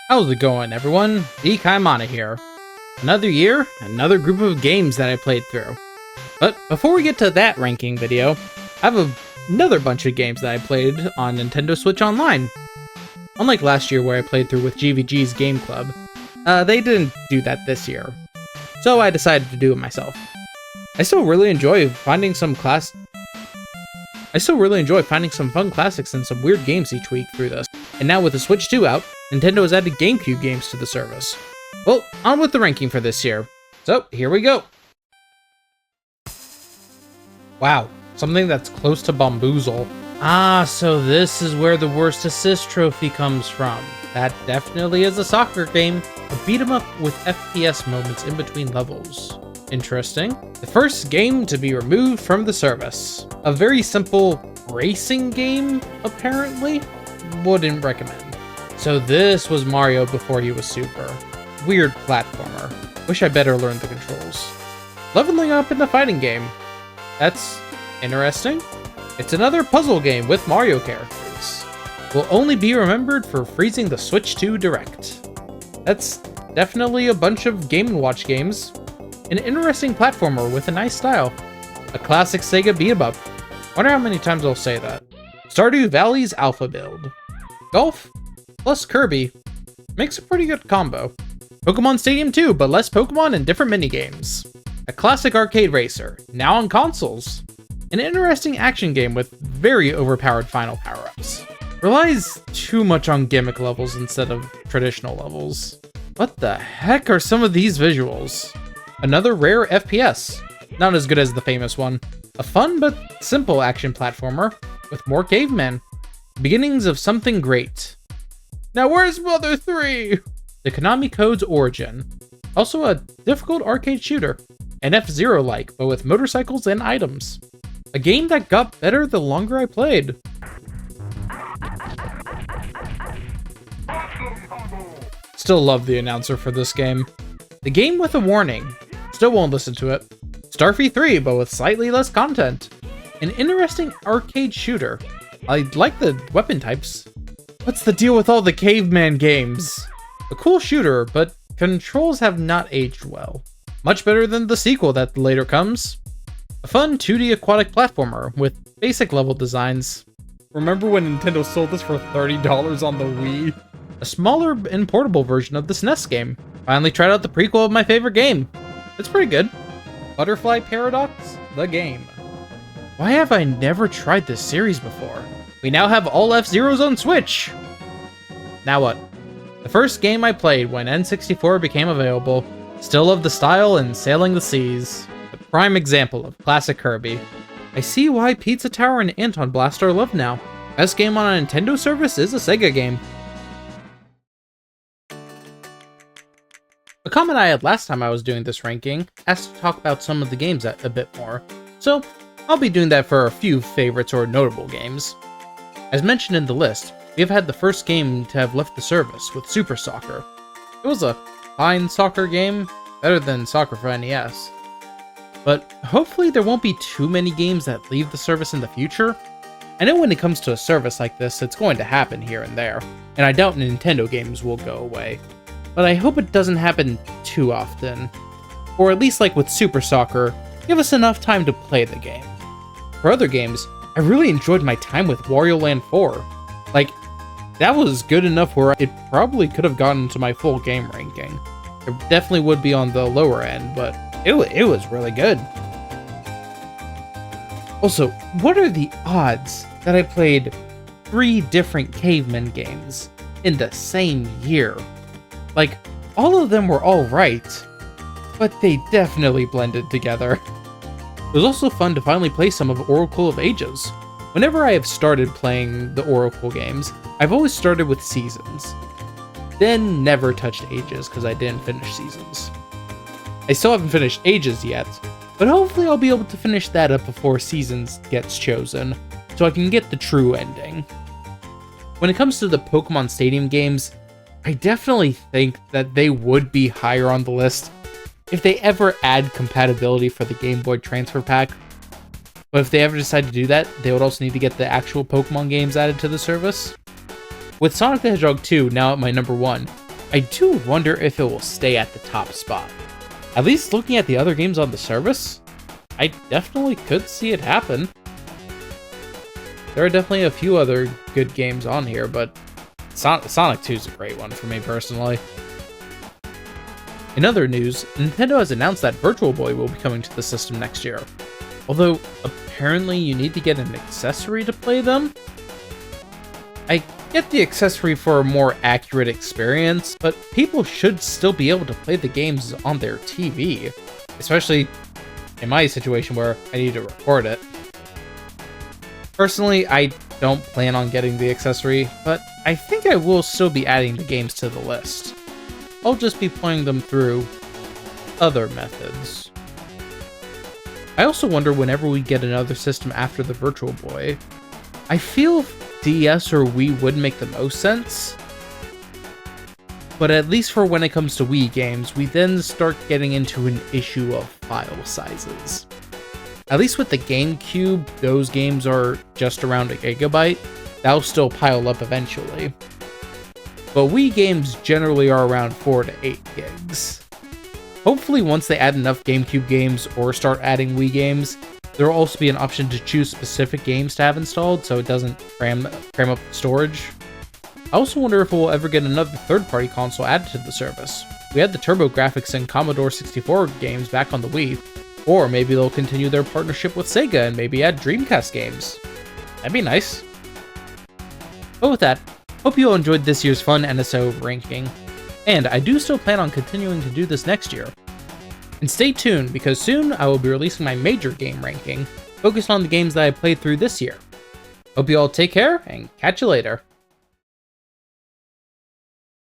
How's it going, everyone? Ikaimana here. Another year, another group of games that I played through. But before we get to that ranking video, I have another bunch of games that I played on Nintendo Switch Online. Unlike last year where I played through with GVG's Game Club, they didn't do that this year. So I decided to do it myself. I still really enjoy finding some fun classics and some weird games each week through this. And now with the Switch 2 out, Nintendo has added GameCube games to the service. Well, on with the ranking for this year. So, here we go. Wow, something that's close to Bamboozle. Ah, so this is where the worst assist trophy comes from. That definitely is a soccer game, a beat 'em up with FPS moments in between levels. Interesting. The first game to be removed from the service. A very simple racing game, apparently. Wouldn't recommend. So this was Mario before he was Super. Weird platformer. Wish I better learned the controls. Leveling up in the fighting game. That's interesting. It's another puzzle game with Mario characters. Will only be remembered for freezing the Switch 2 Direct. That's definitely a bunch of Game & Watch games. An interesting platformer with a nice style. A classic Sega beat-em-up. Wonder how many times I'll say that. Stardew Valley's Alpha build. Golf plus Kirby makes a pretty good combo. Pokemon Stadium 2, but less Pokemon and different minigames. A classic arcade racer, now on consoles. An interesting action game with very overpowered final power-ups. Relies too much on gimmick levels instead of traditional levels. What the heck are some of these visuals? Another rare FPS. Not as good as the famous one. A fun but simple action platformer with more cavemen. Beginnings of something great. Now where's Mother 3? The Konami Code's Origin. Also a difficult arcade shooter. An F-Zero-like, but with motorcycles and items. A game that got better the longer I played. Still love the announcer for this game. The game with a warning. Still won't listen to it. Starfy 3, but with slightly less content. An interesting arcade shooter. I like the weapon types. What's the deal with all the caveman games? A cool shooter, but controls have not aged well. Much better than the sequel that later comes. A fun 2D aquatic platformer with basic level designs. Remember when Nintendo sold this for $30 on the Wii? A smaller and portable version of the SNES game. Finally tried out the prequel of my favorite game. It's pretty good. Butterfly Paradox, the game. Why have I never tried this series before? We now have all F-Zeros on Switch! Now what? The first game I played when N64 became available. Still love the style and sailing the seas. The prime example of classic Kirby. I see why Pizza Tower and Anton Blast are loved now. Best game on a Nintendo service is a Sega game. A comment I had last time I was doing this ranking asked to talk about some of the games a bit more, so I'll be doing that for a few favorites or notable games. As mentioned in the list, we have had the first game to have left the service with Super Soccer. It was a fine soccer game, better than Soccer for NES. But hopefully there won't be too many games that leave the service in the future. I know when it comes to a service like this, it's going to happen here and there, and I doubt Nintendo games will go away. But I hope it doesn't happen too often. Or at least like with Super Soccer, give us enough time to play the game. For other games, I really enjoyed my time with Wario Land 4. Like, that was good enough where it probably could have gotten to my full game ranking. It definitely would be on the lower end, but it was really good. Also, what are the odds that I played 3 different caveman games in the same year? Like, all of them were alright, but they definitely blended together. It was also fun to finally play some of Oracle of Ages. Whenever I have started playing the Oracle games, I've always started with Seasons. Then never touched Ages because I didn't finish Seasons. I still haven't finished Ages yet, but hopefully I'll be able to finish that up before Seasons gets chosen, so I can get the true ending. When it comes to the Pokemon Stadium games, I definitely think that they would be higher on the list if they ever add compatibility for the Game Boy Transfer Pack. But if they ever decide to do that, they would also need to get the actual Pokemon games added to the service. With Sonic the Hedgehog 2 now at my number 1, I do wonder if it will stay at the top spot. At least looking at the other games on the service, I definitely could see it happen. There are definitely a few other good games on here, but Sonic 2 is a great one for me personally. In other news, Nintendo has announced that Virtual Boy will be coming to the system next year. Although, apparently you need to get an accessory to play them. I get the accessory for a more accurate experience, but people should still be able to play the games on their TV. Especially in my situation where I need to record it. Personally, I don't plan on getting the accessory, but I think I will still be adding the games to the list. I'll just be playing them through other methods. I also wonder whenever we get another system after the Virtual Boy. I feel DS or Wii would make the most sense, but at least for when it comes to Wii games, we then start getting into an issue of file sizes. At least with the GameCube, those games are just around a gigabyte. That'll still pile up eventually. But Wii games generally are around 4 to 8 gigs. Hopefully once they add enough GameCube games or start adding Wii games, there will also be an option to choose specific games to have installed so it doesn't cram up the storage. I also wonder if we'll ever get another third-party console added to the service. We had the TurboGrafx and Commodore 64 games back on the Wii, or maybe they'll continue their partnership with Sega and maybe add Dreamcast games. That'd be nice. But with that, hope you all enjoyed this year's fun NSO ranking, and I do still plan on continuing to do this next year. And stay tuned, because soon I will be releasing my major game ranking, focused on the games that I played through this year. Hope you all take care, and catch you later.